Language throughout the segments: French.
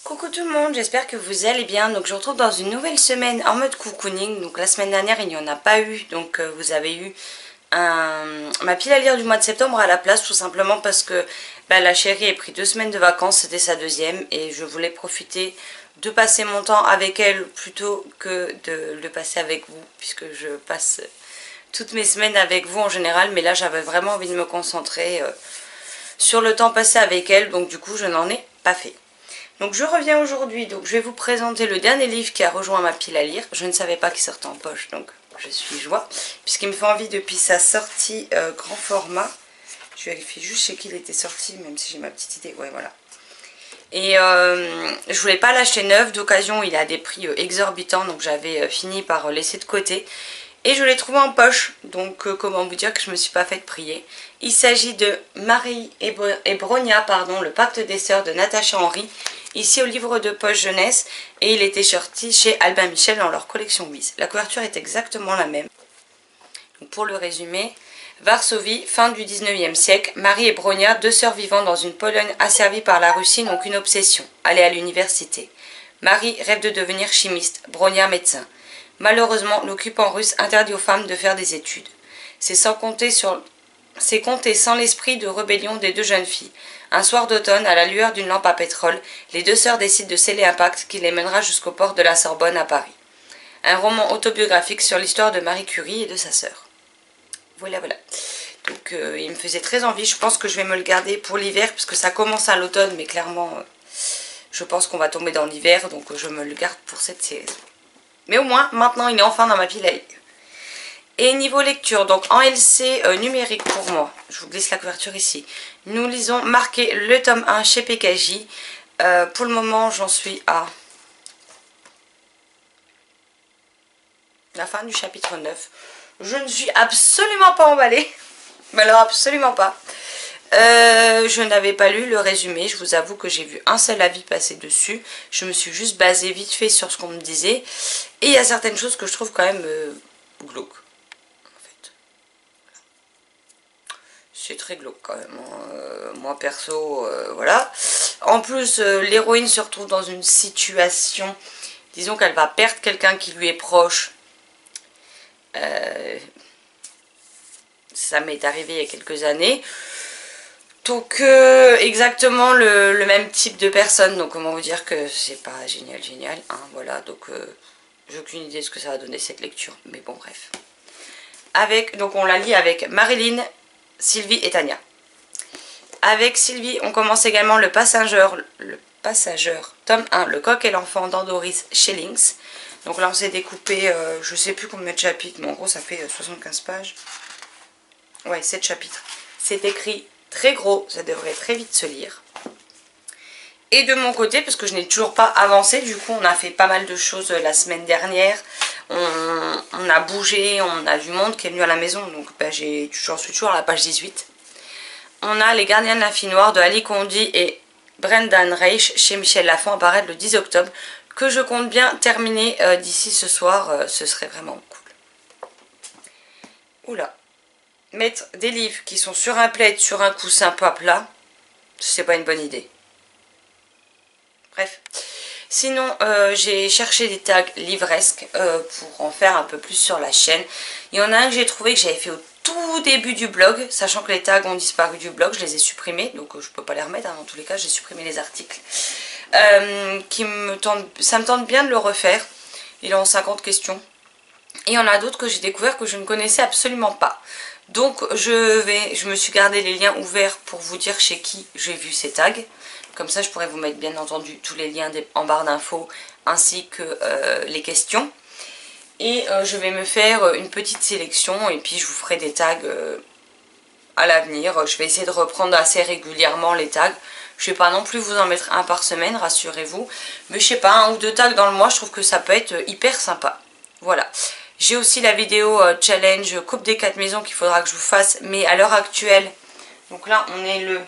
Coucou tout le monde, j'espère que vous allez bien. Donc je vous retrouve dans une nouvelle semaine en mode cocooning. Donc la semaine dernière il n'y en a pas eu, donc vous avez eu ma pile à lire du mois de septembre à la place, tout simplement parce que la chérie a pris 2 semaines de vacances, c'était sa deuxième, et je voulais profiter de passer mon temps avec elle plutôt que de le passer avec vous, puisque je passe toutes mes semaines avec vous en général, mais là j'avais vraiment envie de me concentrer sur le temps passé avec elle, donc du coup je n'en ai pas fait. Donc je reviens aujourd'hui, donc je vais vous présenter le dernier livre qui a rejoint ma pile à lire. Je ne savais pas qu'il sortait en poche, donc je suis joie, puisqu'il me fait envie depuis sa sortie grand format. Je vérifie juste chez qui il était sorti, même si j'ai ma petite idée. Ouais, voilà. Et je voulais pas l'acheter neuf, d'occasion il a des prix exorbitants, donc j'avais fini par laisser de côté. Et je l'ai trouvé en poche, donc comment vous dire que je me suis pas faite prier. Il s'agit de Marie et Bronia, pardon, le pacte des sœurs de Natacha Henry, ici au livre de poche jeunesse, et il était sorti chez Albin Michel dans leur collection Wiz. La couverture est exactement la même. Donc pour le résumer, Varsovie, fin du 19e siècle, Marie et Bronia, deux sœurs vivant dans une Pologne asservie par la Russie, n'ont qu'une obsession, aller à l'université. Marie rêve de devenir chimiste, Bronia médecin. Malheureusement, l'occupant russe interdit aux femmes de faire des études. C'est compter sans l'esprit de rébellion des deux jeunes filles. Un soir d'automne, à la lueur d'une lampe à pétrole, les deux sœurs décident de sceller un pacte qui les mènera jusqu'au port de la Sorbonne à Paris. Un roman autobiographique sur l'histoire de Marie Curie et de sa sœur. Voilà, voilà. Donc il me faisait très envie. Je pense que je vais me le garder pour l'hiver, puisque ça commence à l'automne, mais clairement, je pense qu'on va tomber dans l'hiver, donc je me le garde pour cette saison. Mais au moins, maintenant, il est enfin dans ma pile à lire. Et niveau lecture, donc en LC numérique pour moi, je vous glisse la couverture ici. Nous lisons Marqué le tome 1 chez PKJ. Pour le moment, j'en suis à la fin du chapitre 9. Je ne suis absolument pas emballée. Mais alors, absolument pas. Je n'avais pas lu le résumé, je vous avoue que j'ai vu un seul avis passer dessus. Je me suis juste basée vite fait sur ce qu'on me disait. Et il y a certaines choses que je trouve quand même glauques. En fait. C'est très glauque quand même. Moi perso, voilà. En plus, l'héroïne se retrouve dans une situation, disons qu'elle va perdre quelqu'un qui lui est proche. Ça m'est arrivé il y a quelques années. Donc exactement le même type de personne, donc comment vous dire que c'est pas génial hein, voilà, donc j'ai aucune idée de ce que ça va donner cette lecture, mais bon bref. Donc on la lit avec Marilyn, Sylvie et Tania. Avec Sylvie, on commence également le Passageur, tome 1, Le coq et l'enfant d'Andoris Schellings. Donc là on s'est découpé, je sais plus combien de chapitres, mais en gros ça fait 75 pages. Ouais, 7 chapitres. C'est écrit très gros, ça devrait très vite se lire. Et de mon côté, parce que je n'ai toujours pas avancé, du coup on a fait pas mal de choses la semaine dernière. On a bougé, on a du monde qui est venu à la maison, donc j'en suis toujours à la page 18. On a Les Gardiens de la Fille Noire de Ali Condi et Brendan Reich chez Michel Lafon, apparaître le 10 octobre, que je compte bien terminer d'ici ce soir, ce serait vraiment cool. Oula. Mettre des livres qui sont sur un plaid, sur un coussin pas plat, c'est pas une bonne idée. Bref. Sinon, j'ai cherché des tags livresques pour en faire un peu plus sur la chaîne. Il y en a un que j'ai trouvé que j'avais fait au tout début du blog, sachant que les tags ont disparu du blog, je les ai supprimés, donc je peux pas les remettre, hein, dans tous les cas j'ai supprimé les articles. Ça me tente bien de le refaire. Il est en 50 questions. Et il y en a d'autres que j'ai découvert que je ne connaissais absolument pas. Donc je me suis gardé les liens ouverts pour vous dire chez qui j'ai vu ces tags. Comme ça je pourrais vous mettre bien entendu tous les liens en barre d'infos ainsi que les questions. Et je vais me faire une petite sélection et puis je vous ferai des tags à l'avenir. Je vais essayer de reprendre assez régulièrement les tags. Je vais pas non plus vous en mettre un par semaine, rassurez-vous. Mais je sais pas, 1 ou 2 tags dans le mois, je trouve que ça peut être hyper sympa. Voilà. J'ai aussi la vidéo challenge Coupe des 4 maisons qu'il faudra que je vous fasse. Mais à l'heure actuelle, donc là on est le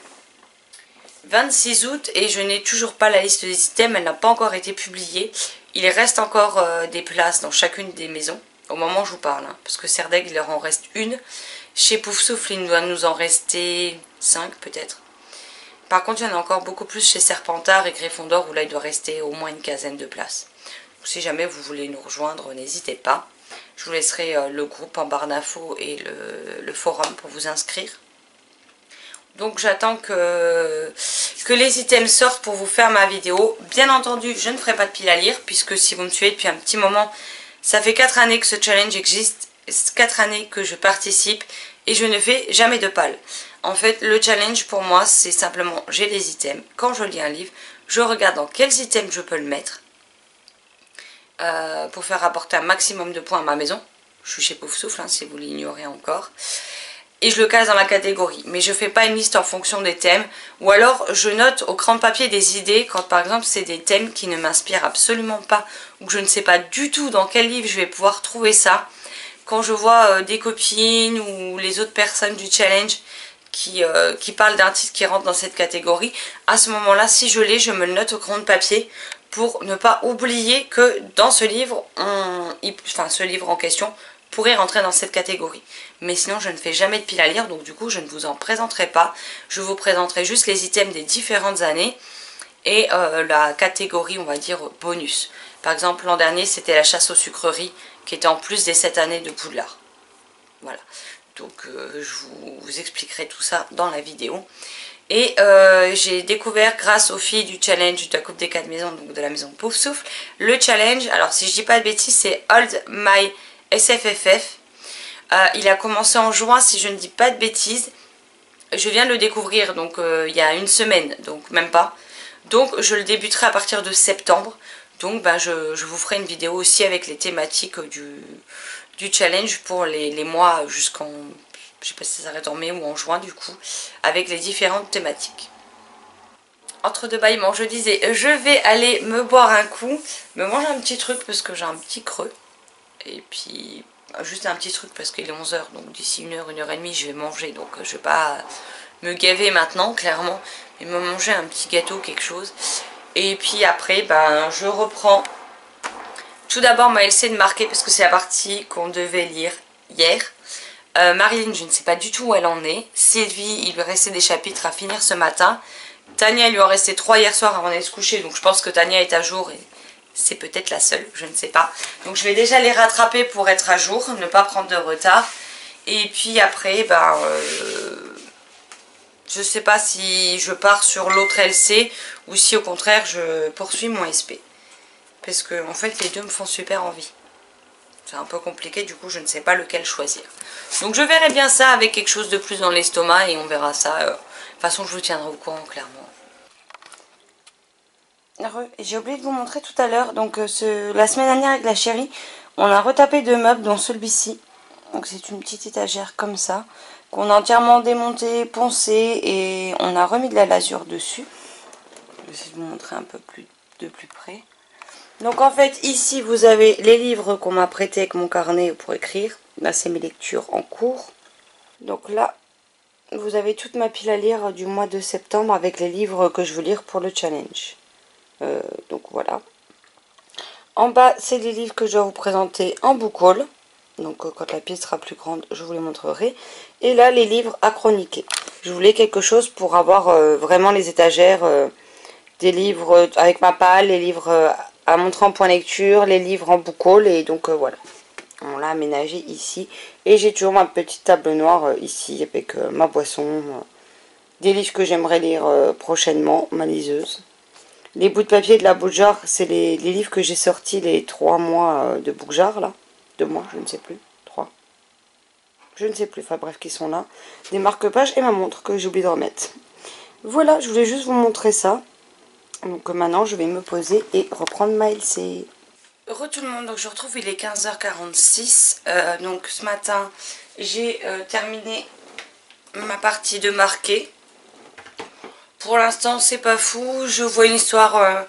26 août et je n'ai toujours pas la liste des items. Elle n'a pas encore été publiée. Il reste encore des places dans chacune des maisons. Au moment où je vous parle. Hein, parce que Serdeg il leur en reste une. Chez Pouf Souffle il doit nous en rester 5 peut-être. Par contre, il y en a encore beaucoup plus chez Serpentard et Gryffondor où là il doit rester au moins une quinzaine de places. Donc, si jamais vous voulez nous rejoindre, n'hésitez pas. Je vous laisserai le groupe en barre d'infos et le forum pour vous inscrire. Donc j'attends que les items sortent pour vous faire ma vidéo. Bien entendu, je ne ferai pas de pile à lire, puisque si vous me suivez depuis un petit moment, ça fait 4 années que ce challenge existe, 4 années que je participe et je ne fais jamais de pile. En fait, le challenge pour moi, c'est simplement, j'ai les items. Quand je lis un livre, je regarde dans quels items je peux le mettre pour faire apporter un maximum de points à ma maison. Je suis chez Poufsouffle, hein, si vous l'ignorez encore. Et je le casse dans la catégorie. Mais je fais pas une liste en fonction des thèmes. Ou alors je note au crayon de papier des idées quand par exemple c'est des thèmes qui ne m'inspirent absolument pas. Ou que je ne sais pas du tout dans quel livre je vais pouvoir trouver ça. Quand je vois des copines ou les autres personnes du challenge qui parlent d'un titre qui rentre dans cette catégorie, à ce moment-là, si je l'ai, je me le note au crayon de papier pour ne pas oublier que dans ce livre, ce livre en question pourrait rentrer dans cette catégorie. Mais sinon, je ne fais jamais de pile à lire, donc du coup, je ne vous en présenterai pas. Je vous présenterai juste les items des différentes années et la catégorie, on va dire, bonus. Par exemple, l'an dernier, c'était la chasse aux sucreries qui était en plus des 7 années de Poudlard. Voilà. Donc, je vous expliquerai tout ça dans la vidéo. Et j'ai découvert grâce aux filles du challenge de la Coupe des 4 maisons, donc de la maison Poufsouffle, le challenge. Alors, si je dis pas de bêtises, c'est Hold My SFFF. Il a commencé en juin, si je ne dis pas de bêtises. Je viens de le découvrir, donc il y a une semaine, donc même pas. Donc je le débuterai à partir de septembre. Donc je vous ferai une vidéo aussi avec les thématiques du challenge pour les mois jusqu'en... Je sais pas si ça s'arrête en mai ou en juin du coup, avec les différentes thématiques. Entre deux bâillements, je disais, je vais aller me boire un coup, me manger un petit truc parce que j'ai un petit creux. Et puis... juste un petit truc parce qu'il est 11 h, donc d'ici 1 h, 1 h 30 je vais manger, donc je vais pas me gaver maintenant clairement, mais me manger un petit gâteau, quelque chose. Et puis après je reprends tout d'abord ma LC de marquer parce que c'est la partie qu'on devait lire hier. Marilyn, je ne sais pas du tout où elle en est. Sylvie, il lui restait des chapitres à finir ce matin. Tania, il lui en restait 3 hier soir avant d'aller se coucher, donc je pense que Tania est à jour et c'est peut-être la seule, je ne sais pas. Donc je vais déjà les rattraper pour être à jour, ne pas prendre de retard. Et puis après, je ne sais pas si je pars sur l'autre LC ou si au contraire je poursuis mon SP. Parce que en fait les deux me font super envie. C'est un peu compliqué, du coup je ne sais pas lequel choisir. Donc je verrai bien ça avec quelque chose de plus dans l'estomac et on verra ça. De toute façon je vous tiendrai au courant clairement. J'ai oublié de vous montrer tout à l'heure, donc la semaine dernière avec la chérie, on a retapé 2 meubles dont celui-ci. Donc c'est une petite étagère comme ça, qu'on a entièrement démonté, poncé et on a remis de la lasure dessus. Je vais essayer de vous montrer un peu de plus près. Donc en fait ici vous avez les livres qu'on m'a prêtés avec mon carnet pour écrire. Là c'est mes lectures en cours. Donc là vous avez toute ma pile à lire du mois de septembre avec les livres que je veux lire pour le challenge. Donc voilà. En bas, c'est les livres que je vais vous présenter en book haul. Donc quand la pièce sera plus grande, je vous les montrerai. Et là, les livres à chroniquer. Je voulais quelque chose pour avoir vraiment les étagères des livres avec ma palle, les livres à montrer en point lecture, les livres en book haul. Et donc voilà, on l'a aménagé ici. Et j'ai toujours ma petite table noire ici avec ma boisson, des livres que j'aimerais lire prochainement, ma liseuse. Les bouts de papier de la Bookjar, c'est les livres que j'ai sortis les 3 mois de Bookjar, là. 2 mois, je ne sais plus. 3. Je ne sais plus, enfin bref, qui sont là. Des marque-pages et ma montre que j'ai oublié de remettre. Voilà, je voulais juste vous montrer ça. Donc maintenant, je vais me poser et reprendre ma LC. Heureux tout le monde, donc je retrouve, il est 15 h 46. Donc ce matin, j'ai terminé ma partie de marquer. Pour l'instant, c'est pas fou. Je vois une histoire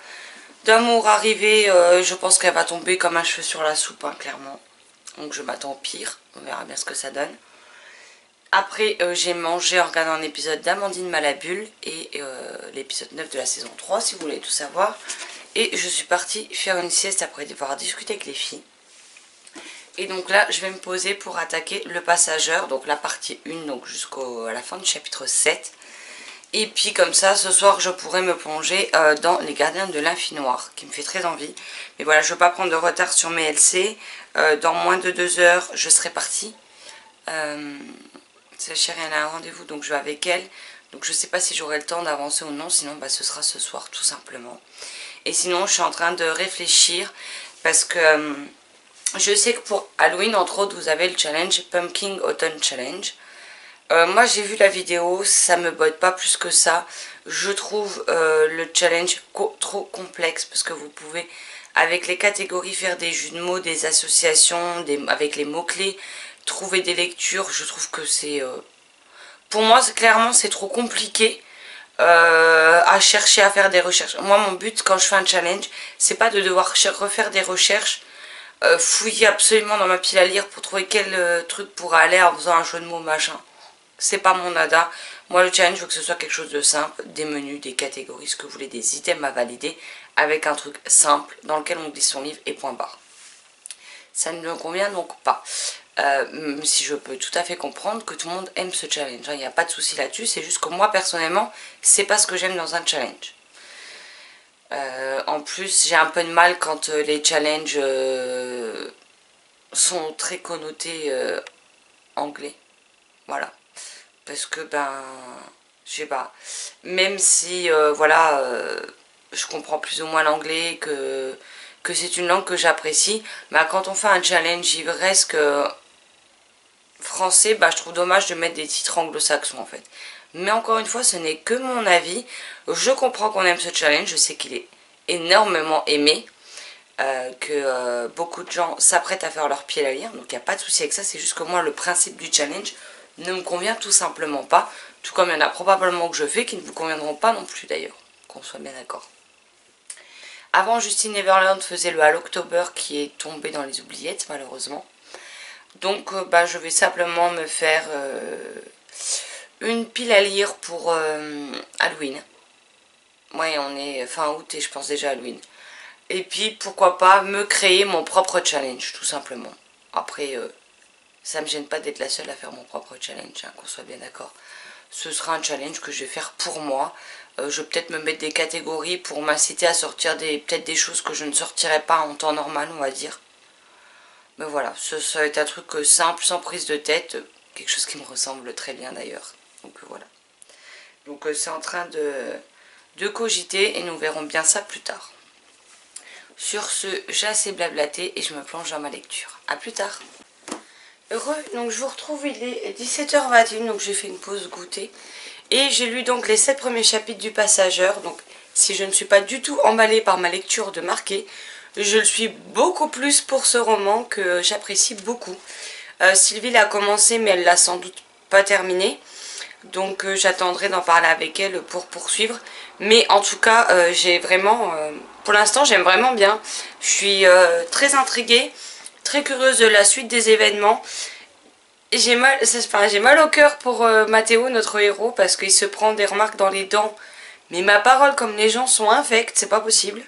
d'amour arriver. Je pense qu'elle va tomber comme un cheveu sur la soupe, hein, clairement. Donc je m'attends au pire. On verra bien ce que ça donne. Après, j'ai mangé en regardant un épisode d'Amandine Malabule et l'épisode 9 de la saison 3, si vous voulez tout savoir. Et je suis partie faire une sieste après devoir discuter avec les filles. Et donc là, je vais me poser pour attaquer le passageur, donc la partie 1, donc jusqu'à la fin du chapitre 7. Et puis comme ça, ce soir, je pourrais me plonger dans Les Gardiens de l'Infinoir, qui me fait très envie. Mais voilà, je ne veux pas prendre de retard sur mes LC. Dans moins de 2 heures, je serai partie. Sa chérie, elle a un rendez-vous, donc je vais avec elle. Donc je ne sais pas si j'aurai le temps d'avancer ou non, sinon bah, ce sera ce soir, tout simplement. Et sinon, je suis en train de réfléchir, parce que je sais que pour Halloween, entre autres, vous avez le challenge Pumpkin Autumn Challenge. Moi j'ai vu la vidéo, ça me botte pas plus que ça. Je trouve le challenge trop complexe parce que vous pouvez avec les catégories faire des jeux de mots, des associations, avec les mots-clés, trouver des lectures. Je trouve que c'est... pour moi clairement c'est trop compliqué à chercher à faire des recherches. Moi mon but quand je fais un challenge, c'est pas de devoir refaire des recherches, fouiller absolument dans ma pile à lire pour trouver quel truc pourrait aller en faisant un jeu de mots machin. C'est pas mon nada. Moi le challenge, je veux que ce soit quelque chose de simple, des menus, des catégories, ce que vous voulez, des items à valider, avec un truc simple dans lequel on glisse son livre et point barre. Ça ne me convient donc pas. Même si je peux tout à fait comprendre que tout le monde aime ce challenge. Il n'y a pas de souci là-dessus, c'est juste que moi personnellement, c'est pas ce que j'aime dans un challenge. En plus, j'ai un peu de mal quand les challenges sont très connotés anglais. Voilà. Parce que ben je sais pas, même si voilà je comprends plus ou moins l'anglais, que c'est une langue que j'apprécie, bah quand on fait un challenge ivresque français, bah je trouve dommage de mettre des titres anglo-saxons en fait. Mais encore une fois, ce n'est que mon avis. Je comprends qu'on aime ce challenge, je sais qu'il est énormément aimé, que beaucoup de gens s'apprêtent à faire leur pied à lire, donc il n'y a pas de souci avec ça. C'est juste que moi le principe du challenge ne me convient tout simplement pas, tout comme il y en a probablement que je fais qui ne vous conviendront pas non plus d'ailleurs, qu'on soit bien d'accord. Avant, Justine Neverland faisait le Halloween qui est tombé dans les oubliettes malheureusement. Donc bah, je vais simplement me faire une pile à lire pour Halloween. Ouais, on est fin août et je pense déjà à Halloween. Et puis pourquoi pas me créer mon propre challenge tout simplement. Après... ça me gêne pas d'être la seule à faire mon propre challenge, hein, qu'on soit bien d'accord. Ce sera un challenge que je vais faire pour moi. Je vais peut-être me mettre des catégories pour m'inciter à sortir peut-être des choses que je ne sortirais pas en temps normal, on va dire. Mais voilà, ça va être un truc simple, sans prise de tête. Quelque chose qui me ressemble très bien d'ailleurs. Donc voilà. Donc c'est en train de cogiter et nous verrons bien ça plus tard. Sur ce, j'ai assez blablaté et je me plonge dans ma lecture. A plus tard. Heureux, donc je vous retrouve, il est 17h21, donc j'ai fait une pause goûter. Et j'ai lu donc les 7 premiers chapitres du Passageur. Donc si je ne suis pas du tout emballée par ma lecture de Marqué, je le suis beaucoup plus pour ce roman que j'apprécie beaucoup. Sylvie l'a commencé mais elle l'a sans doute pas terminé. Donc j'attendrai d'en parler avec elle pour poursuivre. Mais en tout cas, j'ai vraiment, pour l'instant j'aime vraiment bien. Je suis très intriguée, très curieuse de la suite des événements. J'ai mal au cœur pour Mathéo, notre héros, parce qu'il se prend des remarques dans les dents. Mais ma parole, comme les gens sont infects, c'est pas possible.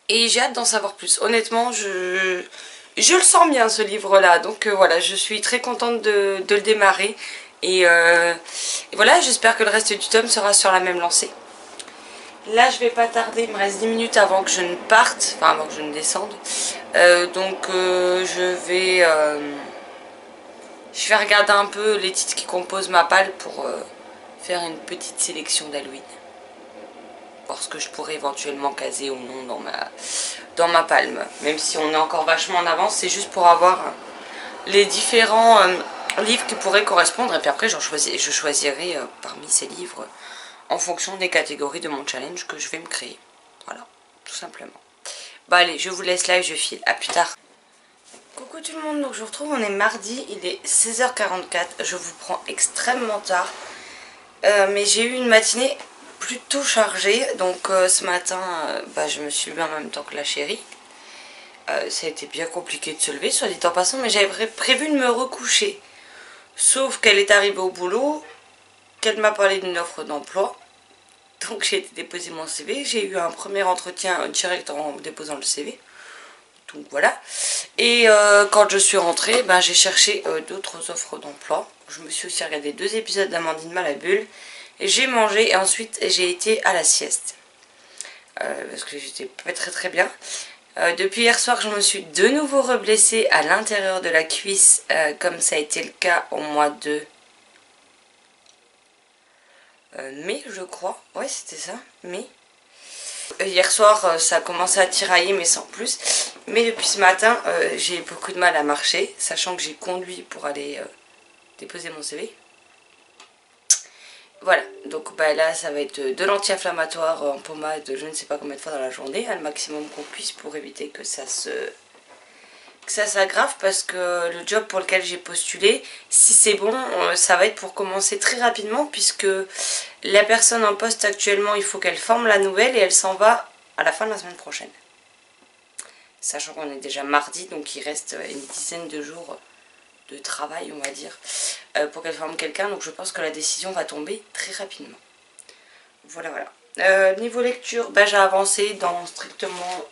Et j'ai hâte d'en savoir plus. Honnêtement, je le sens bien ce livre-là. Donc voilà, je suis très contente de le démarrer. Et voilà, j'espère que le reste du tome sera sur la même lancée. Là, je vais pas tarder, il me reste 10 minutes avant que je ne parte, enfin avant que je ne descende. Donc je vais regarder un peu les titres qui composent ma palle pour faire une petite sélection d'Halloween. Voir ce que je pourrais éventuellement caser ou non dans ma palme. Même si on est encore vachement en avance, c'est juste pour avoir les différents livres qui pourraient correspondre. Et puis après, je choisirai parmi ces livres en fonction des catégories de mon challenge que je vais me créer. Voilà, tout simplement. Bah allez, je vous laisse là et je file. A plus tard. Coucou tout le monde, donc je vous retrouve, on est mardi, il est 16h44. Je vous prends extrêmement tard. Mais j'ai eu une matinée plutôt chargée. Donc ce matin, bah, je me suis levée en même temps que la chérie. Ça a été bien compliqué de se lever, soit dit en passant, mais j'avais prévu de me recoucher. Sauf qu'elle est arrivée au boulot, qu'elle m'a parlé d'une offre d'emploi. Donc j'ai été déposer mon CV, j'ai eu un premier entretien direct en déposant le CV. Donc voilà. Et quand je suis rentrée, ben, j'ai cherché d'autres offres d'emploi. je me suis aussi regardé 2 épisodes d'Amandine Malabule. J'ai mangé et ensuite j'ai été à la sieste. Parce que j'étais pas très bien. Depuis hier soir, je me suis de nouveau reblessée à l'intérieur de la cuisse, comme ça a été le cas au mois de mai, je crois. Ouais, c'était ça, mai. Hier soir, ça a commencé à tirailler, mais sans plus. Mais depuis ce matin, j'ai beaucoup de mal à marcher, sachant que j'ai conduit pour aller déposer mon CV. Voilà, donc bah, là ça va être de l'anti-inflammatoire en pommade, je ne sais pas combien de fois dans la journée, le maximum qu'on puisse pour éviter que ça s'aggrave, parce que le job pour lequel j'ai postulé, si c'est bon, ça va être pour commencer très rapidement, puisque la personne en poste actuellement, il faut qu'elle forme la nouvelle et elle s'en va à la fin de la semaine prochaine. Sachant qu'on est déjà mardi, donc il reste une dizaine de jours de travail, on va dire, pour qu'elle forme quelqu'un. Donc je pense que la décision va tomber très rapidement. Voilà. Niveau lecture, bah, j'ai avancé dans strictement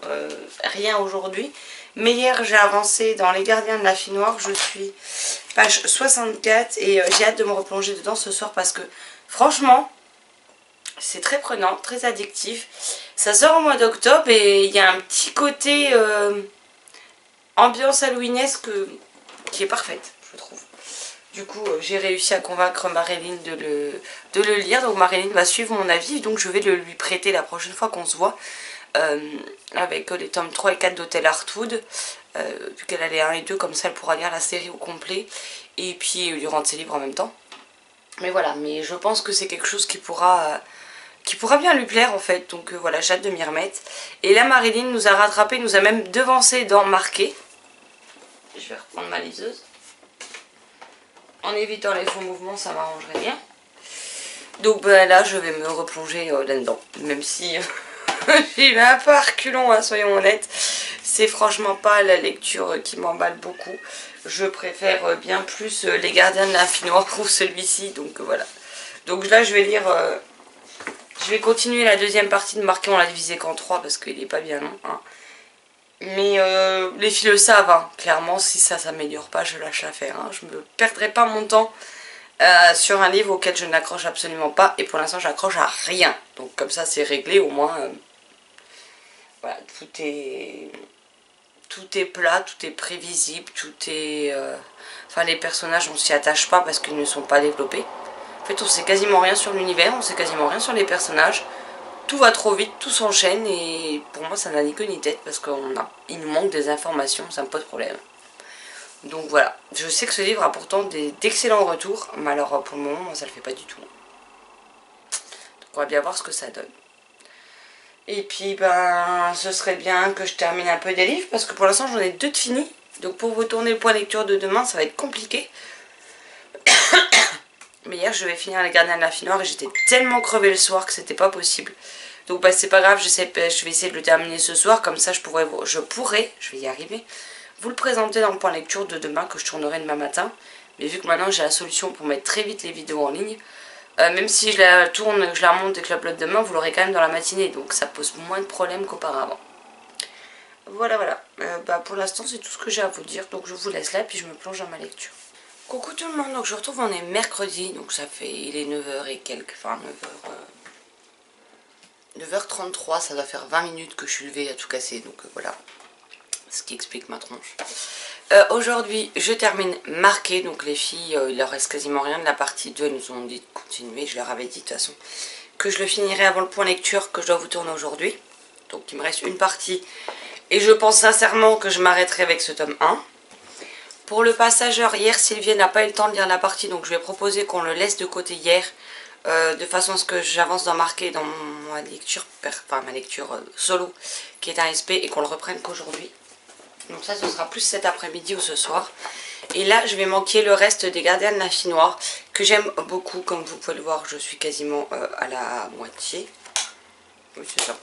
rien aujourd'hui. Mais hier, j'ai avancé dans Les Gardiens de la Fille Noire. Je suis page 64 et j'ai hâte de me replonger dedans ce soir parce que franchement, c'est très prenant, très addictif. Ça sort au mois d'octobre et il y a un petit côté ambiance halloweenesque qui est parfaite, je trouve. Du coup, j'ai réussi à convaincre Marilyn de le lire. Donc Marilyn va suivre mon avis. Donc je vais le lui prêter la prochaine fois qu'on se voit. Avec les tomes 3 et 4 d'Hôtel Heartwood. Vu qu'elle a les 1 et 2, comme ça elle pourra lire la série au complet. Et puis lui rendre ses livres en même temps. Mais voilà, mais je pense que c'est quelque chose qui pourra bien lui plaire en fait. Donc voilà, j'ai hâte de m'y remettre. Et là Marilyn nous a rattrapé, nous a même devancé dans Marqué. Je vais reprendre ma liseuse. En évitant les faux mouvements, ça m'arrangerait bien. Donc ben, là, je vais me replonger là-dedans. Même si j'y vais un peu à reculons, hein, soyons honnêtes. C'est franchement pas la lecture qui m'emballe beaucoup. Je préfère bien plus Les Gardiens de la Fille Noire ou celui-ci. Donc voilà. Donc là, je vais lire... je vais continuer la deuxième partie de Marqué. On l'a divisé qu'en 3 parce qu'il n'est pas bien long. Hein. Mais les filles le savent, hein. Clairement, si ça s'améliore pas, je lâche l'affaire. Hein. Je ne me perdrai pas mon temps sur un livre auquel je n'accroche absolument pas. Et pour l'instant, j'accroche à rien. Donc comme ça, c'est réglé au moins. Voilà, tout est plat, tout est prévisible, tout est... Enfin, les personnages, on s'y attache pas parce qu'ils ne sont pas développés. En fait, on sait quasiment rien sur l'univers, on sait quasiment rien sur les personnages. Tout va trop vite, tout s'enchaîne et pour moi ça n'a ni queue ni tête parce qu'il nous manque des informations, ça me pose problème. Donc voilà, je sais que ce livre a pourtant d'excellents retours, mais alors pour le moment moi, ça le fait pas du tout. Donc on va bien voir ce que ça donne. Et puis ben ce serait bien que je termine un peu des livres parce que pour l'instant j'en ai 2 de finis. Donc pour vous tourner le point lecture de demain ça va être compliqué. Mais hier je vais finir Les Gardiens de la Fille Noire et j'étais tellement crevée le soir que c'était pas possible. Donc bah c'est pas grave, je vais essayer de le terminer ce soir, comme ça je pourrai, je vais y arriver, vous le présenter dans le point lecture de demain que je tournerai demain matin. Mais vu que maintenant j'ai la solution pour mettre très vite les vidéos en ligne, même si je la tourne, que je la remonte et que je l'upload demain, vous l'aurez quand même dans la matinée, donc ça pose moins de problèmes qu'auparavant. Voilà. Bah pour l'instant c'est tout ce que j'ai à vous dire, donc je vous laisse là puis je me plonge dans ma lecture. Coucou tout le monde, donc je retrouve, on est mercredi, donc ça fait, il est 9h et quelques, enfin 9h33, ça doit faire 20 minutes que je suis levée à tout casser, donc voilà, ce qui explique ma tronche. Aujourd'hui, je termine Marqué, donc les filles, il leur reste quasiment rien de la partie 2, elles nous ont dit de continuer, je leur avais dit de toute façon que je le finirai avant le point lecture que je dois vous tourner aujourd'hui. Donc il me reste une partie, et je pense sincèrement que je m'arrêterai avec ce tome 1. Pour le passageur, hier Sylvie n'a pas eu le temps de lire la partie, donc je vais proposer qu'on le laisse de côté hier, de façon à ce que j'avance dans Marqué dans ma lecture, solo, qui est un SP, et qu'on le reprenne qu'aujourd'hui. Donc ça, ce sera plus cet après-midi ou ce soir. Et là, je vais manquer le reste des Gardiens de la Fille Noire, que j'aime beaucoup, comme vous pouvez le voir, je suis quasiment à la moitié. Oui, c'est ça.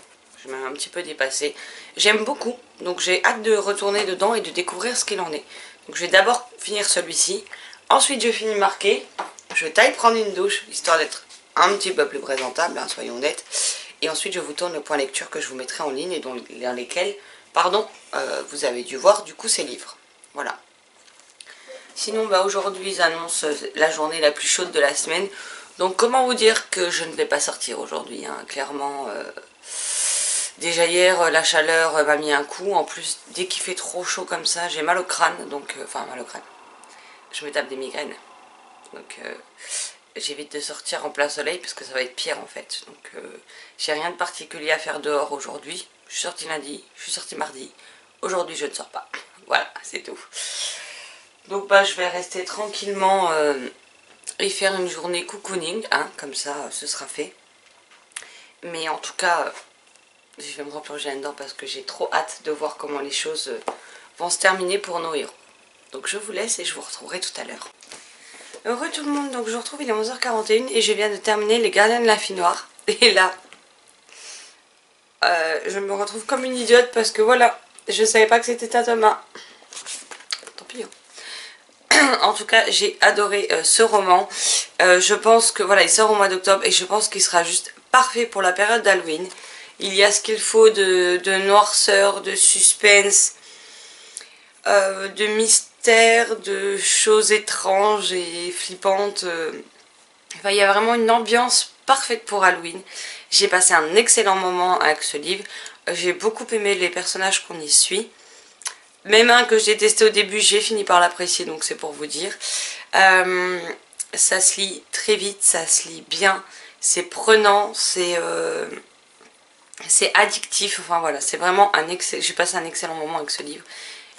Je m'ai un petit peu dépassée. J'aime beaucoup, donc j'ai hâte de retourner dedans et de découvrir ce qu'il en est. Donc je vais d'abord finir celui-ci, ensuite je finis Marqué, je taille prendre une douche, histoire d'être un petit peu plus présentable, hein, soyons honnêtes, et ensuite je vous tourne le point lecture que je vous mettrai en ligne et dans lesquels, vous avez dû voir du coup ces livres. Voilà. Sinon bah, aujourd'hui ils annoncent la journée la plus chaude de la semaine. Donc comment vous dire que je ne vais pas sortir aujourd'hui, hein. Clairement, déjà hier la chaleur m'a mis un coup. En plus dès qu'il fait trop chaud comme ça j'ai mal au crâne. Donc, enfin mal au crâne, je me tape des migraines. Donc j'évite de sortir en plein soleil parce que ça va être pire en fait. Donc j'ai rien de particulier à faire dehors aujourd'hui. Je suis sortie lundi, je suis sortie mardi. Aujourd'hui je ne sors pas. Voilà, c'est tout. Donc bah je vais rester tranquillement et faire une journée cocooning, hein, comme ça ce sera fait. Mais en tout cas, je vais me replonger là-dedans parce que j'ai trop hâte de voir comment les choses vont se terminer pour nos héros. Donc je vous laisse et je vous retrouverai tout à l'heure. Heureux tout le monde, donc je vous retrouve, il est 11h41 et je viens de terminer les gardiens de la fille noire. Et là, je me retrouve comme une idiote parce que voilà, je savais pas que c'était à Thomas. Tant pis. Hein. En tout cas, j'ai adoré ce roman. Je pense que voilà, il sort au mois d'octobre et je pense qu'il sera juste parfait pour la période d'Halloween. Il y a ce qu'il faut de noirceur, de suspense, de mystère, de choses étranges et flippantes. Enfin, il y a vraiment une ambiance parfaite pour Halloween. J'ai passé un excellent moment avec ce livre. J'ai beaucoup aimé les personnages qu'on y suit. Même un que j'ai testé au début, j'ai fini par l'apprécier, donc c'est pour vous dire. Ça se lit très vite, ça se lit bien, c'est prenant, c'est addictif. Enfin voilà, c'est vraiment un excellent. J'ai passé un excellent moment avec ce livre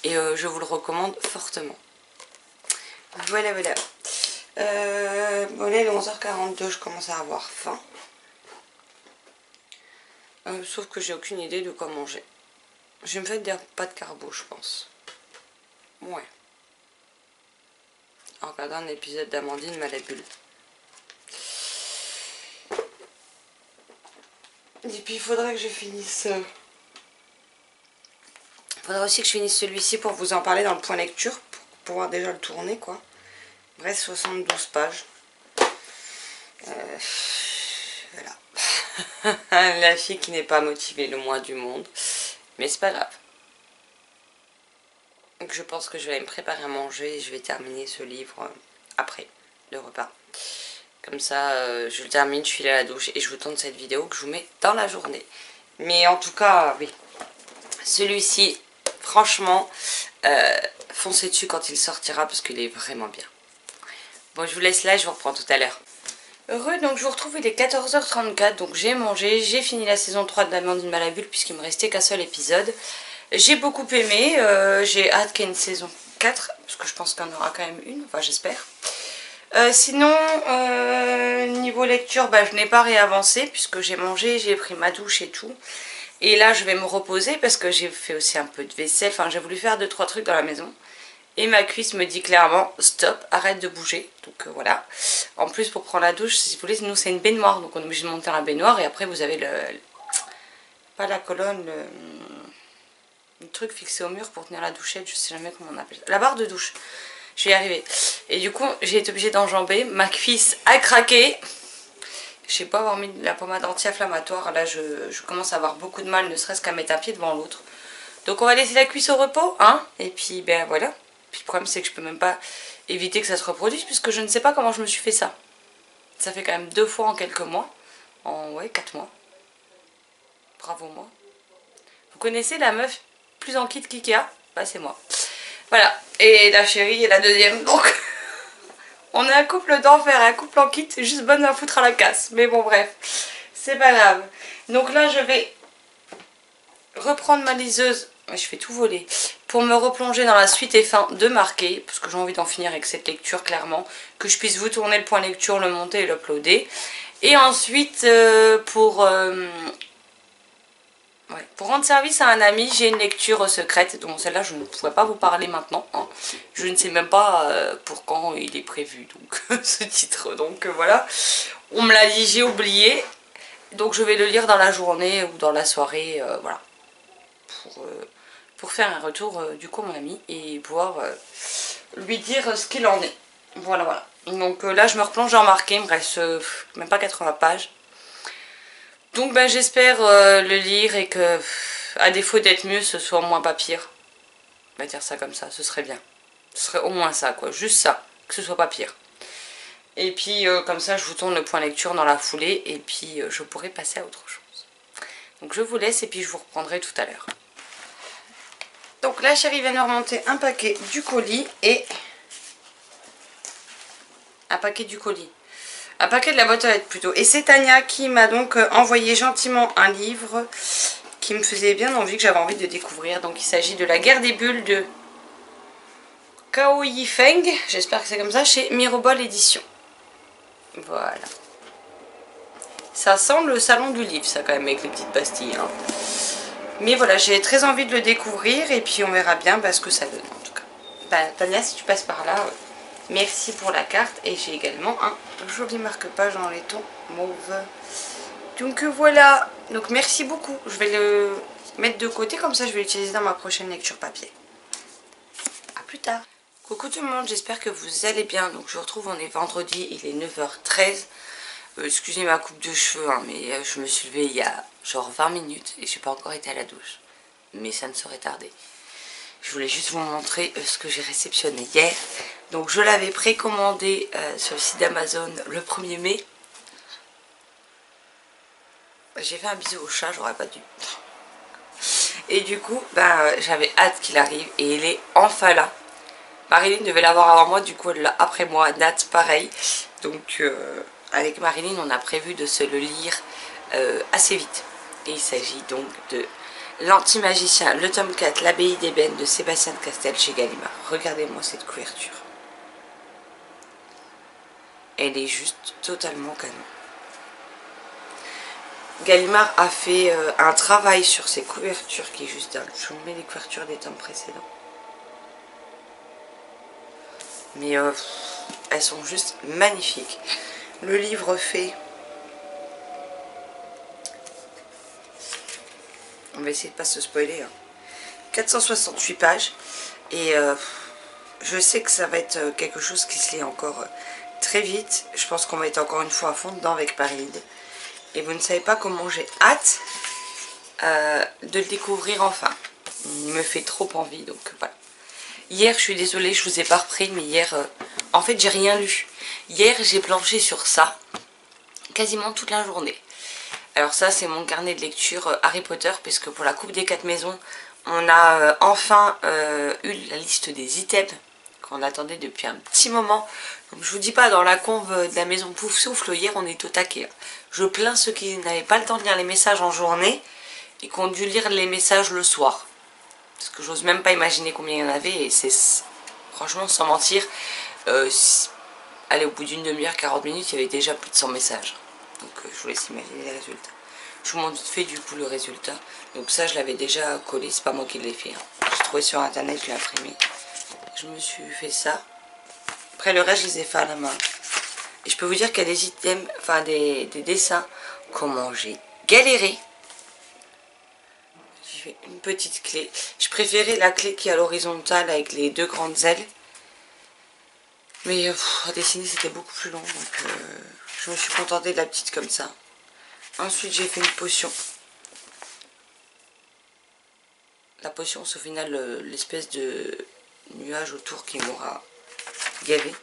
et je vous le recommande fortement. Voilà, voilà. Bon, là il est 11h42, je commence à avoir faim. Sauf que j'ai aucune idée de quoi manger. Je vais me faire des pâtes carbo, je pense. Ouais. En regardant un épisode d'Amandine Malabule. Et puis il faudrait que je finisse... Il faudrait aussi que je finisse celui-ci pour vous en parler dans le point lecture. Pour pouvoir déjà le tourner, quoi. Bref, 72 pages. Voilà. La fille qui n'est pas motivée le moins du monde. Mais c'est pas grave. Donc je pense que je vais me préparer à manger et je vais terminer ce livre après le repas. Comme ça, je le termine, je file à la douche et je vous tourne cette vidéo que je vous mets dans la journée. Mais en tout cas, oui. Celui-ci, franchement, foncez dessus quand il sortira parce qu'il est vraiment bien. Bon, je vous laisse là et je vous reprends tout à l'heure. Heureux, donc je vous retrouve, il est 14h34, donc j'ai mangé, j'ai fini la saison 3 de l'Amandine Malabule puisqu'il me restait qu'un seul épisode. J'ai beaucoup aimé, j'ai hâte qu'il y ait une saison 4, parce que je pense qu'il y en aura quand même une, enfin j'espère. Sinon, niveau lecture, bah, je n'ai pas réavancé puisque j'ai mangé, j'ai pris ma douche et tout. Et là je vais me reposer parce que j'ai fait aussi un peu de vaisselle, enfin j'ai voulu faire 2-3 trucs dans la maison. Et ma cuisse me dit clairement stop, arrête de bouger. Donc voilà. En plus pour prendre la douche, si vous voulez, nous c'est une baignoire. Donc on est obligé de monter dans la baignoire et après vous avez pas la colonne, le truc fixé au mur pour tenir la douchette, je sais jamais comment on appelle ça. La barre de douche. Je vais y arriver. Et du coup j'ai été obligée d'enjamber. Ma cuisse a craqué. Je sais pas avoir mis la pommade anti-inflammatoire. Là je commence à avoir beaucoup de mal, ne serait-ce qu'à mettre un pied devant l'autre. Donc on va laisser la cuisse au repos, hein. Et puis ben voilà. Puis le problème c'est que je peux même pas éviter que ça se reproduise puisque je ne sais pas comment je me suis fait ça. Ça fait quand même 2 fois en quelques mois. En 4 mois. Bravo moi. Vous connaissez la meuf plus en kit qu'Ikea? Bah c'est moi. Voilà. Et la chérie est la deuxième. Donc on est un couple d'enfer, un couple en kit, juste bonne à foutre à la casse. Mais bon bref. C'est pas grave. Donc là je vais reprendre ma liseuse. Je fais tout voler. Pour me replonger dans la suite et fin de Marqué. Parce que j'ai envie d'en finir avec cette lecture clairement. Que je puisse vous tourner le point lecture, le monter et l'uploader. Et ensuite pour rendre service à un ami, j'ai une lecture secrète. Donc celle-là je ne pourrais pas vous parler maintenant. Hein. Je ne sais même pas pour quand il est prévu. Donc ce titre. Donc voilà. On me l'a dit, j'ai oublié. Donc je vais le lire dans la journée ou dans la soirée. Voilà. Pour faire un retour du coup à mon ami et pouvoir lui dire ce qu'il en est. Voilà, voilà. Donc là je me replonge en Marqué, il me reste même pas 80 pages. Donc ben, j'espère le lire et que à défaut d'être mieux, ce soit au moins pas pire. On va dire ça comme ça, ce serait bien. Ce serait au moins ça, quoi. Juste ça. Que ce soit pas pire. Et puis, comme ça, je vous tourne le point lecture dans la foulée. Et puis, je pourrai passer à autre chose. Donc, je vous laisse et puis je vous reprendrai tout à l'heure. Donc, la chérie vient de remonter un paquet du colis et... Un paquet du colis. Un paquet de la boîte à lettres plutôt. Et c'est Tania qui m'a donc envoyé gentiment un livre qui me faisait bien envie, que j'avais envie de découvrir. Donc il s'agit de La guerre des bulles de Cao Yifeng, j'espère que c'est comme ça, chez Mirobol Édition. Voilà. Ça sent le salon du livre, ça quand même, avec les petites pastilles. Hein. Mais voilà, j'ai très envie de le découvrir et puis on verra bien ce que ça donne en tout cas. Bah, Tania, si tu passes par là... Merci pour la carte et j'ai également un joli marque-page en laiton mauve. Donc voilà, donc merci beaucoup. Je vais le mettre de côté, comme ça je vais l'utiliser dans ma prochaine lecture papier. A plus tard. Coucou tout le monde, j'espère que vous allez bien. Donc je vous retrouve, on est vendredi, il est 9h13. Excusez ma coupe de cheveux, hein, mais je me suis levée il y a genre 20 minutes et j'ai pas encore été à la douche. Mais ça ne saurait tarder. Je voulais juste vous montrer ce que j'ai réceptionné hier. Donc je l'avais précommandé sur le site d'Amazon le 1er mai. J'ai fait un bisou au chat, j'aurais pas dû. Et du coup, j'avais hâte qu'il arrive et il est enfin là. Marilyn devait l'avoir avant moi, du coup elle l'a après moi. Nat pareil. Donc avec Marilyn on a prévu de se le lire assez vite. Et il s'agit donc de... L'Anti-Magicien, le tome 4, l'Abbaye d'Ébène de Sébastien de Castel chez Gallimard. Regardez-moi cette couverture. Elle est juste totalement canon. Gallimard a fait un travail sur ses couvertures qui est juste dingue. Je vous mets les couvertures des tomes précédents. Mais elles sont juste magnifiques. Le livre fait... On va essayer de ne pas se spoiler. Hein. 468 pages. Et je sais que ça va être quelque chose qui se lit encore très vite. Je pense qu'on va être encore une fois à fond dedans avec Marilyn. Et vous ne savez pas comment j'ai hâte de le découvrir enfin. Il me fait trop envie. Donc voilà. Hier, je suis désolée, je vous ai pas repris. Mais hier, en fait, j'ai rien lu. Hier, j'ai planché sur ça quasiment toute la journée. Alors ça c'est mon carnet de lecture Harry Potter, puisque pour la coupe des 4 maisons on a enfin eu la liste des items qu'on attendait depuis un petit moment. Donc je vous dis pas, dans la conve de la maison Pouf Souffle hier on est au taquet. Je plains ceux qui n'avaient pas le temps de lire les messages en journée et qui ont dû lire les messages le soir. Parce que j'ose même pas imaginer combien il y en avait et c'est franchement sans mentir, allez, au bout d'une demi-heure, 40 minutes il y avait déjà plus de 100 messages. Donc je vous laisse imaginer les résultats. Je vous montre vite fait du coup le résultat. Donc ça je l'avais déjà collé, c'est pas moi qui l'ai fait. Hein. J'ai trouvé sur internet, je l'ai imprimé. Je me suis fait ça. Après le reste je les ai fait à la main. Et je peux vous dire qu'il y a des items, enfin des dessins. Comment j'ai galéré. J'ai fait une petite clé. Je préférais la clé qui est à l'horizontale avec les deux grandes ailes. Mais à dessiner c'était beaucoup plus long. Donc je me suis contentée de la petite comme ça. Ensuite j'ai fait une potion. La potion c'est au final l'espèce de nuage autour qui m'aura gavé.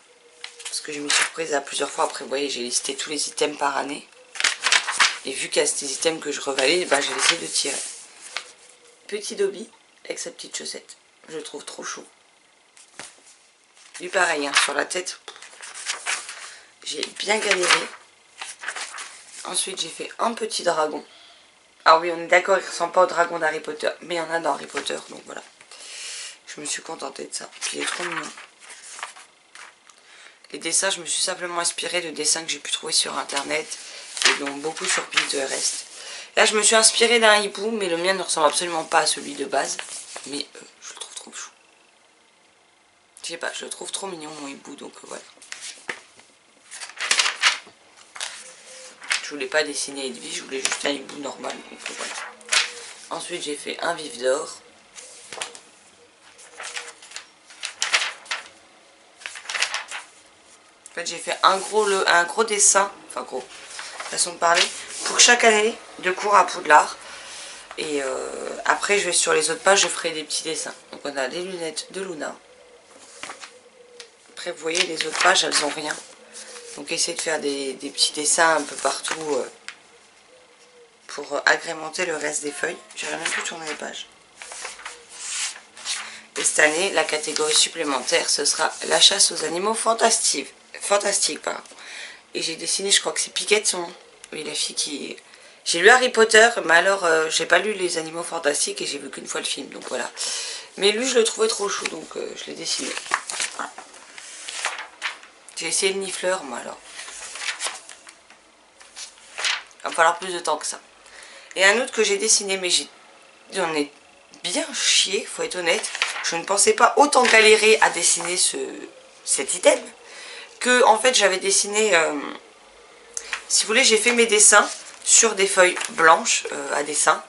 Parce que je me suis surprise à plusieurs fois. Après vous voyez j'ai listé tous les items par année. Et vu qu'il y a ces items que je revalide, j'ai essayé de tirer. Petit Dobby avec sa petite chaussette. Je le trouve trop chaud. Lui pareil, hein, sur la tête, j'ai bien galéré. Ensuite j'ai fait un petit dragon. Ah oui on est d'accord, il ne ressemble pas au dragon d'Harry Potter, mais il y en a dans Harry Potter, donc voilà. Je me suis contentée de ça, puis il est trop mignon. Les dessins, je me suis simplement inspirée de dessins que j'ai pu trouver sur internet, et donc beaucoup sur Pinterest. Là je me suis inspirée d'un hibou, mais le mien ne ressemble absolument pas à celui de base, mais je le trouve trop chou. Je sais pas, je le trouve trop mignon mon hibou, donc voilà. Je voulais pas dessiner Edwige, je voulais juste un hibou normal, donc voilà. Ensuite j'ai fait un vif d'or. En fait j'ai fait un gros dessin, enfin gros, façon de parler, pour chaque année de cours à Poudlard. Et après je vais sur les autres pages, je ferai des petits dessins. Donc on a les lunettes de Luna. Après, vous voyez, les autres pages, elles ont rien. Donc, essayez de faire des petits dessins un peu partout pour agrémenter le reste des feuilles. J'aurais même pu tourner les pages. Et cette année, la catégorie supplémentaire, ce sera la chasse aux animaux fantastiques. Pardon. Et j'ai dessiné, je crois que c'est Piquette son nom. Oui, la fille qui... J'ai lu Harry Potter, mais alors j'ai pas lu les animaux fantastiques et j'ai vu qu'une fois le film, donc voilà. Mais lui, je le trouvais trop chou, donc je l'ai dessiné. Voilà. J'ai essayé le nifleur, moi alors. Il va falloir plus de temps que ça. Et un autre que j'ai dessiné, mais j'en ai bien chié, faut être honnête. Je ne pensais pas autant galérer à dessiner cet item que en fait j'avais dessiné, si vous voulez, j'ai fait mes dessins sur des feuilles blanches à dessin.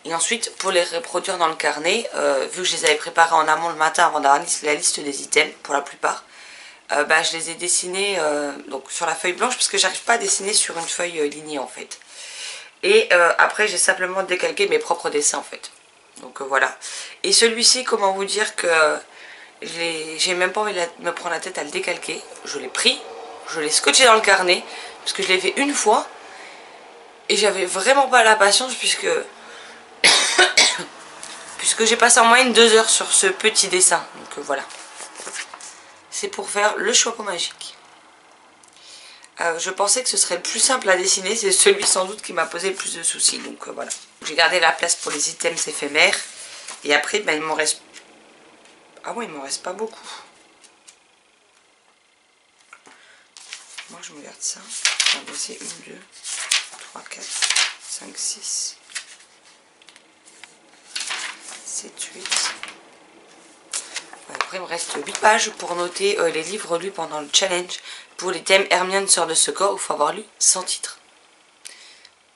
Et ensuite, pour les reproduire dans le carnet, vu que je les avais préparés en amont le matin avant d'avoir la liste des items, pour la plupart, je les ai dessinés donc sur la feuille blanche, parce que j'arrive pas à dessiner sur une feuille lignée en fait. Et après, j'ai simplement décalqué mes propres dessins en fait. Donc voilà. Et celui-ci, comment vous dire que j'ai même pas envie de me prendre la tête à le décalquer. Je l'ai pris, je l'ai scotché dans le carnet, parce que je l'ai fait une fois. Et j'avais vraiment pas la patience puisque j'ai passé en moyenne 2 heures sur ce petit dessin. Donc voilà. C'est pour faire le chapeau magique. Je pensais que ce serait le plus simple à dessiner. C'est celui sans doute qui m'a posé le plus de soucis. Donc voilà. J'ai gardé la place pour les items éphémères. Et après, il m'en reste... Ah ouais, il m'en reste pas beaucoup. Moi, je me garde ça. Je vais bosser 1, 2, 3, 4, 5, 6, 7, 8. Après, il me reste 8 pages pour noter les livres lus pendant le challenge. Pour les thèmes Hermione sort de ce corps, il faut avoir lu 100 titres.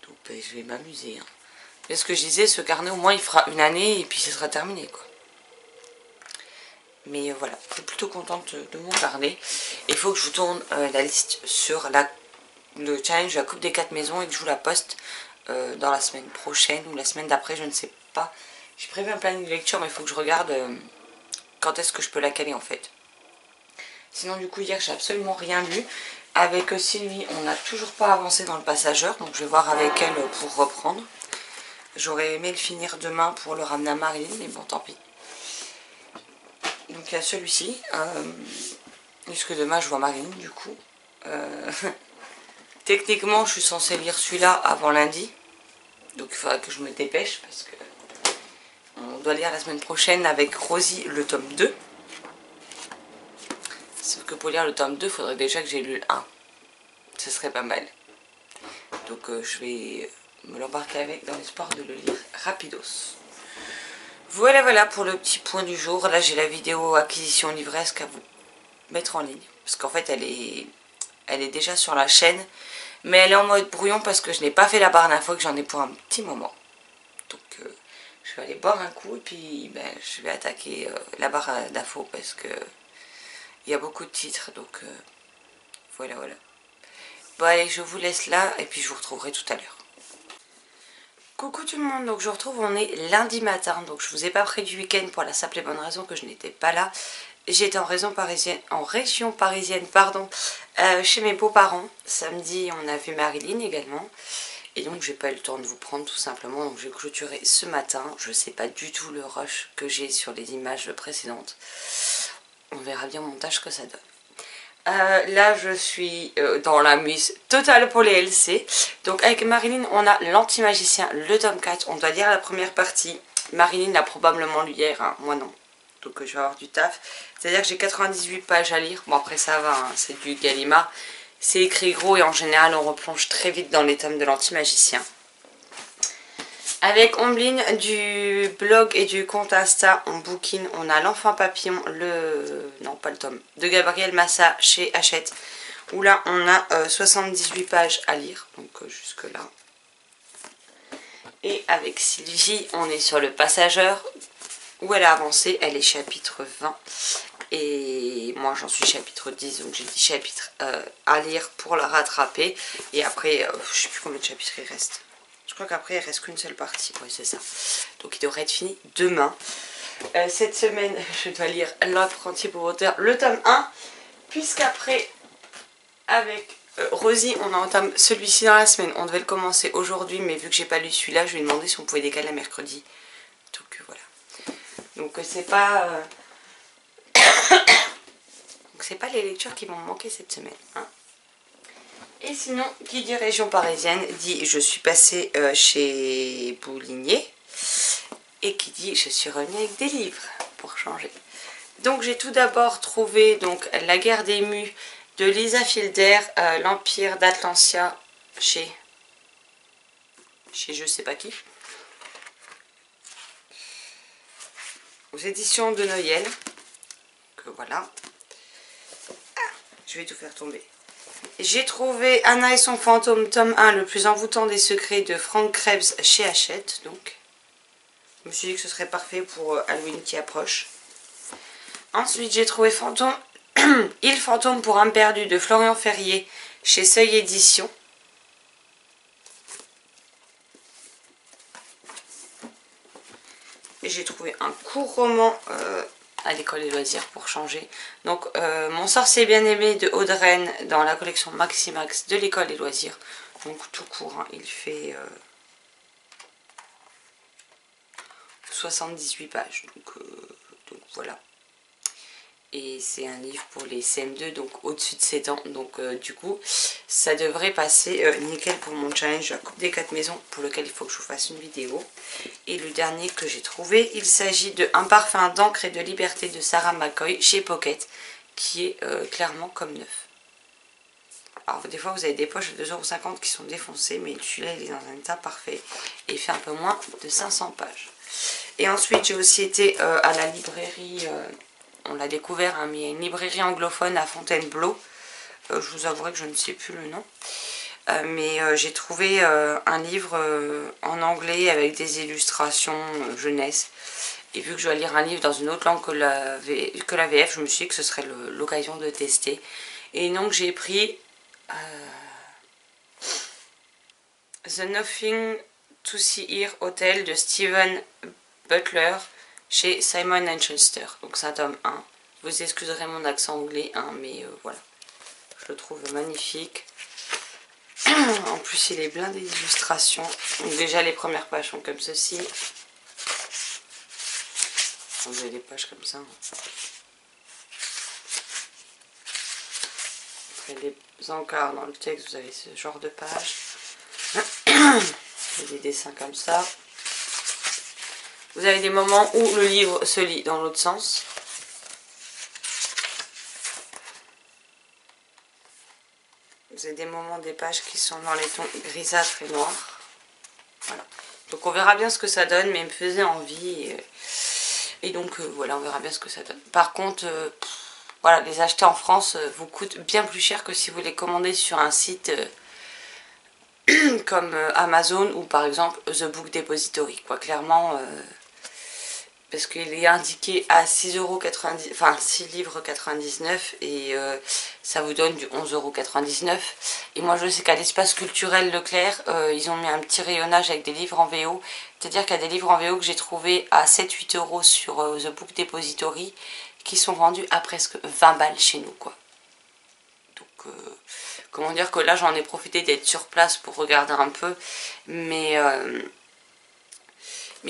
Donc, je vais m'amuser. Hein. Et ce que je disais, ce carnet, au moins, il fera une année et puis ce sera terminé, quoi. Mais voilà, je suis plutôt contente de mon carnet. Il faut que je vous tourne la liste sur le challenge de la Coupe des 4 maisons et que je vous la poste dans la semaine prochaine ou la semaine d'après, je ne sais pas. J'ai prévu un planning de lecture, mais il faut que je regarde quand est-ce que je peux la caler en fait. Sinon, du coup, hier, j'ai absolument rien lu. Avec Sylvie, on n'a toujours pas avancé dans le passageur, donc je vais voir avec elle pour reprendre. J'aurais aimé le finir demain pour le ramener à Marilyn, mais bon, tant pis. Donc il y a celui-ci, puisque demain je vois Marilyn du coup. Techniquement je suis censée lire celui-là avant lundi. Donc il faudra que je me dépêche parce que on doit lire la semaine prochaine avec Rosie le tome 2. Sauf que pour lire le tome 2, il faudrait déjà que j'ai lu le 1. Ce serait pas mal. Donc je vais me l'embarquer avec dans l'espoir de le lire rapidos. Voilà pour le petit point du jour. Là j'ai la vidéo acquisition livresque à vous mettre en ligne. Parce qu'en fait elle est déjà sur la chaîne. Mais elle est en mode brouillon parce que je n'ai pas fait la barre d'infos et que j'en ai pour un petit moment. Donc je vais aller boire un coup et puis je vais attaquer la barre d'infos parce que il y a beaucoup de titres. Donc voilà. Bon allez, je vous laisse là et puis je vous retrouverai tout à l'heure. Coucou tout le monde, donc je vous retrouve, on est lundi matin, donc je vous ai pas pris du week-end pour la simple et bonne raison que je n'étais pas là. J'étais en région parisienne, chez mes beaux-parents. Samedi, on a vu Marilyn également. Et donc, j'ai pas eu le temps de vous prendre tout simplement. Donc, j'ai clôturé ce matin. Je sais pas du tout le rush que j'ai sur les images précédentes. On verra bien au montage que ça donne. Là je suis dans la mise totale pour les LC. Donc avec Marilyn on a l'anti-magicien, le tome 4. On doit lire la première partie. Marilyn l'a probablement lu hier, hein, moi non. Donc je vais avoir du taf. C'est à dire que j'ai 98 pages à lire. Bon après ça va, hein, c'est du Gallimard. C'est écrit gros et en général on replonge très vite dans les tomes de l'anti-magicien. Avec Ombline du blog et du compte Insta, on bouquine, on a l'enfant papillon, non pas le tome, de Gabriel Massa chez Hachette, où là on a 78 pages à lire, donc jusque là. Et avec Sylvie, on est sur le passageur, où elle a avancé, elle est chapitre 20, et moi j'en suis chapitre 10, donc j'ai 10 chapitres à lire pour la rattraper, et après, je sais plus combien de chapitres il reste. Je crois qu'après il reste qu'une seule partie, oui c'est ça. Donc il devrait être fini demain. Cette semaine je dois lire L'apprenti pauvreteur, le tome 1. puisqu'après avec Rosie on entame celui-ci dans la semaine. On devait le commencer aujourd'hui mais vu que j'ai pas lu celui-là je lui ai demandé si on pouvait décaler à mercredi. Donc voilà. Donc c'est pas donc c'est pas les lectures qui vont me manquer cette semaine hein. Et sinon qui dit région parisienne dit je suis passée chez Boulinier. Et qui dit je suis revenue avec des livres pour changer. Donc j'ai tout d'abord trouvé donc La guerre des mues de Lisa Fielder, l'Empire d'Atlantia chez je sais pas qui. Aux éditions de Noël. Que voilà. Ah, je vais tout faire tomber. J'ai trouvé Anna et son fantôme, tome 1, le plus envoûtant des secrets de Frank Krebs chez Hachette. Donc, je me suis dit que ce serait parfait pour Halloween qui approche. Ensuite, j'ai trouvé Fantôme, Il fantôme pour âme perdue de Florian Ferrier chez Seuil Édition. Et j'ai trouvé un court roman à l'école des loisirs pour changer. Donc, Mon sorcier bien-aimé de Audreyne dans la collection Maximax de l'école des loisirs. Donc, tout court, hein, il fait 78 pages. Donc voilà. Et c'est un livre pour les CM2, donc au-dessus de 7 ans. Donc du coup, ça devrait passer nickel pour mon challenge La Coupe des 4 maisons, pour lequel il faut que je vous fasse une vidéo. Et le dernier que j'ai trouvé, il s'agit de Un parfum d'encre et de liberté de Sarah McCoy chez Pocket, qui est clairement comme neuf. Alors des fois vous avez des poches de 2,50 € qui sont défoncées, mais celui-là il est dans un état parfait. Et il fait un peu moins de 500 pages. Et ensuite j'ai aussi été à la librairie... on l'a découvert, hein, mais il y a une librairie anglophone à Fontainebleau. Je vous avouerai que je ne sais plus le nom. Mais j'ai trouvé un livre en anglais avec des illustrations jeunesse. Et vu que je dois lire un livre dans une autre langue que la VF, je me suis dit que ce serait l'occasion de tester. Et donc j'ai pris The Nothing to See Here Hotel de Steven Butler chez Simon & Schuster. Donc c'est un tome 1. Vous excuserez mon accent anglais, hein, mais voilà. Je le trouve magnifique. En plus il est blindé d'illustrations. Donc déjà les premières pages sont comme ceci. Vous avez des pages comme ça. Après les encarts dans le texte, vous avez ce genre de pages. Des dessins comme ça. Vous avez des moments où le livre se lit dans l'autre sens. Vous avez des moments des pages qui sont dans les tons grisâtres et noirs. Voilà. Donc on verra bien ce que ça donne, mais il me faisait envie. Et donc voilà, on verra bien ce que ça donne. Par contre, voilà, les acheter en France vous coûtent bien plus cher que si vous les commandez sur un site comme Amazon ou par exemple The Book Depository. Quoi. Clairement, parce qu'il est indiqué à 6,90 €, enfin 6 livres 99 et ça vous donne du 11,99 €. Et moi je sais qu'à l'espace culturel Leclerc, ils ont mis un petit rayonnage avec des livres en VO. C'est-à-dire qu'il y a des livres en VO que j'ai trouvé à 7-8 € sur The Book Depository qui sont vendus à presque 20 balles chez nous, quoi. Donc, comment dire que là j'en ai profité d'être sur place pour regarder un peu, mais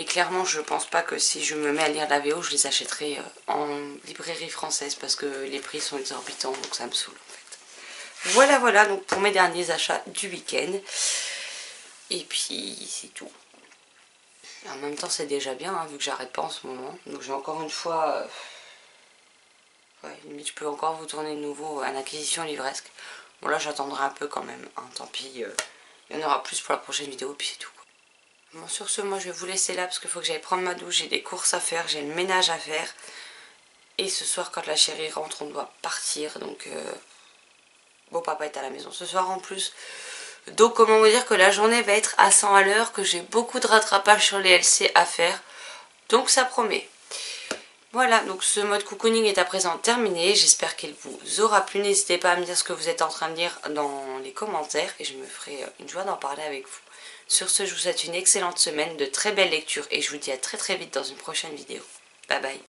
clairement je pense pas que si je me mets à lire la VO je les achèterai en librairie française parce que les prix sont exorbitants, donc ça me saoule en fait. Voilà donc pour mes derniers achats du week-end. Et puis c'est tout. En même temps c'est déjà bien hein, vu que j'arrête pas en ce moment. Donc j'ai encore une fois... ouais, limite je peux encore vous tourner de nouveau à l'acquisition livresque. Bon là j'attendrai un peu quand même, hein, tant pis. Il y en aura plus pour la prochaine vidéo puis c'est tout. Bon sur ce moi je vais vous laisser là parce qu'il faut que j'aille prendre ma douche, j'ai des courses à faire, j'ai le ménage à faire. Et ce soir quand la chérie rentre on doit partir donc beau papa est à la maison ce soir en plus. Donc comment vous dire que la journée va être à 100 à l'heure, que j'ai beaucoup de rattrapage sur les LC à faire. Donc ça promet. Voilà, donc ce mode cocooning est à présent terminé. J'espère qu'il vous aura plu. N'hésitez pas à me dire ce que vous êtes en train de lire dans les commentaires. Et je me ferai une joie d'en parler avec vous. Sur ce, je vous souhaite une excellente semaine, de très belles lectures. Et je vous dis à très très vite dans une prochaine vidéo. Bye bye.